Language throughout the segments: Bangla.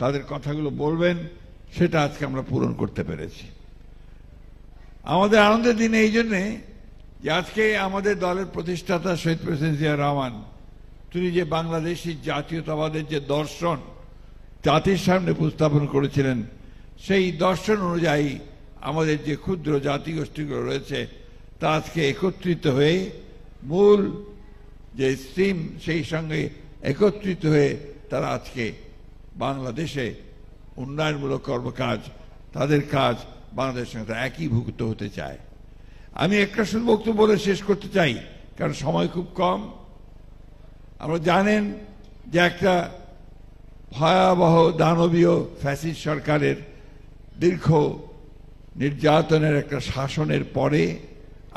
তাদের কথাগুলো বলবেন, সেটা আজকে আমরা পূরণ করতে পেরেছি। আমাদের আনন্দের দিন এই জন্যে যে আজকে আমাদের দলের প্রতিষ্ঠাতা শহীদ প্রেসিডেন্ট জিয়া রহমান, তিনি যে বাংলাদেশি জাতীয়তাবাদের যে দর্শন জাতির সামনে উপস্থাপন করেছিলেন, সেই দর্শন অনুযায়ী আমাদের যে ক্ষুদ্র জাতিগোষ্ঠীগুলো রয়েছে তা আজকে একত্রিত হয়ে মূল যে স্ট্রিম সেই সঙ্গে একত্রিত হয়ে তারা আজকে বাংলাদেশে উন্নয়নমূলক কর্মকাজ, তাদের কাজ বাংলাদেশের সঙ্গে একীভূত হতে চায়। আমি একটা শুধু বক্তব্য বলে শেষ করতে চাই, কারণ সময় খুব কম। আমরা জানেন যে একটা ভয়াবহ দানবীয় ফ্যাসিস্ট সরকারের দীর্ঘ নির্যাতনের একটা শাসনের পরে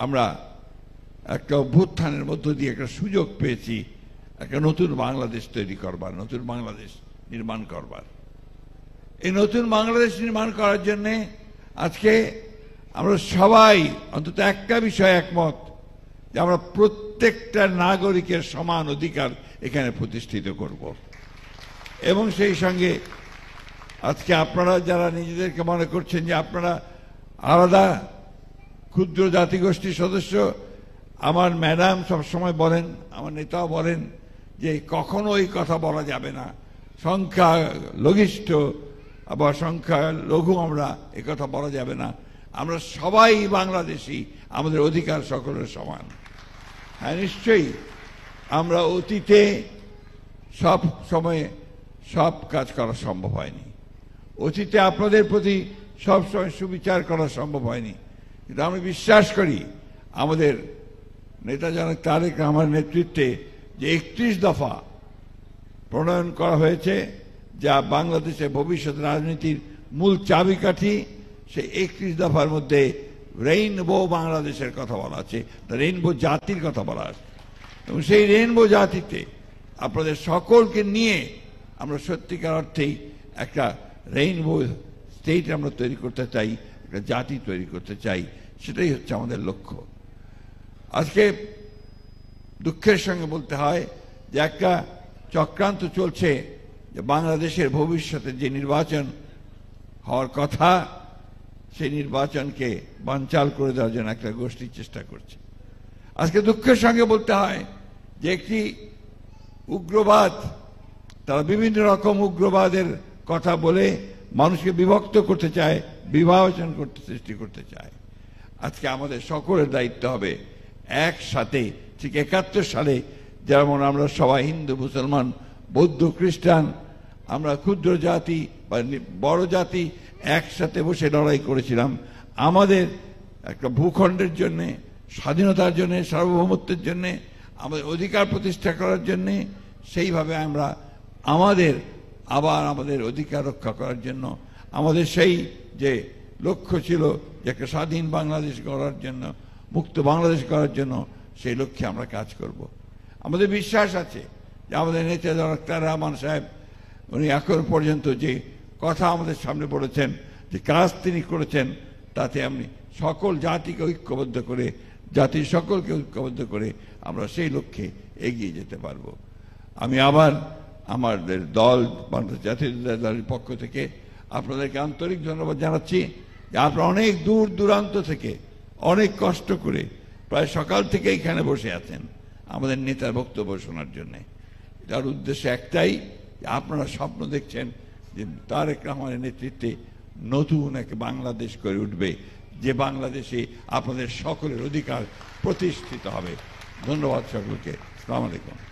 আমরা একটা অভ্যুত্থানের মধ্য দিয়ে একটা সুযোগ পেয়েছি একটা নতুন বাংলাদেশ তৈরি করবার, নতুন বাংলাদেশ নির্মাণ করবার। এই নতুন বাংলাদেশ নির্মাণ করার জন্যে আজকে আমরা সবাই অন্তত একটা বিষয়ে একমত যে আমরা প্রত্যেকটা নাগরিকের সমান অধিকার এখানে প্রতিষ্ঠিত করব। এবং সেই সঙ্গে আজকে আপনারা যারা নিজেদেরকে মনে করছেন যে আপনারা আলাদা ক্ষুদ্র জাতিগোষ্ঠীর সদস্য, আমার ম্যাডাম সবসময় বলেন, আমার নেতাও বলেন যে কখনো এই কথা বলা যাবে না, সংখ্যা লঘিষ্ঠ আবার সংখ্যা লঘু, আমরা এ কথা বলা যাবে না। আমরা সবাই বাংলাদেশি, আমাদের অধিকার সকলের সমান। হ্যাঁ, নিশ্চয়ই আমরা অতীতে সব সময়ে সব কাজ করা সম্ভব হয়নি, অতীতে আপনাদের প্রতি সব সময় সুবিচার করা সম্ভব হয়নি, কিন্তু আমি বিশ্বাস করি আমাদের নেতা জনক তারেক রহমানের নেতৃত্বে যে 31 দফা প্রণয়ন করা হয়েছে যা বাংলাদেশের ভবিষ্যৎ রাজনীতির মূল চাবিকাঠি, সেই 31 দফার মধ্যে রেইনবো বাংলাদেশের কথা বলা আছে, রেইনবো জাতির কথা বলা আছে। এবং সেই রেইনবো জাতিতে আপনাদের সকলকে নিয়ে আমরা সত্যিকার অর্থেই একটা রেইনবো স্টেট আমরা তৈরি করতে চাই, একটা জাতি তৈরি করতে চাই, সেটাই হচ্ছে আমাদের লক্ষ্য। আজকে দুঃখের সঙ্গে বলতে হয় যে একটা চক্রান্ত চলছে যে বাংলাদেশের ভবিষ্যতে যে নির্বাচন হওয়ার কথা সেই নির্বাচনকে বানচাল করে দেওয়ার জন্য একটা গোষ্ঠী চেষ্টা করছে। আজকে দুঃখের সঙ্গে বলতে হয় যে একটি উগ্রবাদ, তারা বিভিন্ন রকম উগ্রবাদের কথা বলে মানুষকে বিভক্ত করতে চায়, বিভাজন করতে সৃষ্টি করতে চায়। আজকে আমাদের সকলের দায়িত্ব হবে একসাথে, ঠিক 71 সালে যেমন আমরা সবাই হিন্দু, মুসলমান, বৌদ্ধ, খ্রিস্টান, আমরা ক্ষুদ্র জাতি বা বড় জাতি একসাথে বসে লড়াই করেছিলাম আমাদের একটা ভূখণ্ডের জন্যে, স্বাধীনতার জন্যে, সার্বভৌমত্বের জন্যে, আমাদের অধিকার প্রতিষ্ঠা করার জন্যে। সেইভাবে আমরা আমাদের অধিকার রক্ষা করার জন্য, আমাদের সেই যে লক্ষ্য ছিল যে একটা স্বাধীন বাংলাদেশ গড়ার জন্য, মুক্ত বাংলাদেশ করার জন্য, সেই লক্ষ্যে আমরা কাজ করব। আমাদের বিশ্বাস আছে যে আমাদের নেতা ডক্টর রহমান সাহেব, উনি এখন পর্যন্ত যে কথা আমাদের সামনে বলেছেন, যে কাজ তিনি করেছেন, তাতে আমি সকল জাতিকে ঐক্যবদ্ধ করে, জাতির সকলকে ঐক্যবদ্ধ করে আমরা সেই লক্ষ্যে এগিয়ে যেতে পারব। আমি আবার আমাদের দল, বাংলাদেশ জাতীয় দলের পক্ষ থেকে আপনাদেরকে আন্তরিক ধন্যবাদ জানাচ্ছি যে আপনারা অনেক দূর দূরান্ত থেকে অনেক কষ্ট করে প্রায় সকাল থেকে এখানে বসে আছেন আমাদের নেতার বক্তব্য শোনার জন্য। এটার উদ্দেশ্য একটাই, আপনারা স্বপ্ন দেখছেন যে তারেক রহমানের নেতৃত্বে নতুন এক বাংলাদেশ গড়ে উঠবে, যে বাংলাদেশে আপনাদের সকলের অধিকার প্রতিষ্ঠিত হবে। ধন্যবাদ সকলকে। আসসালামু আলাইকুম।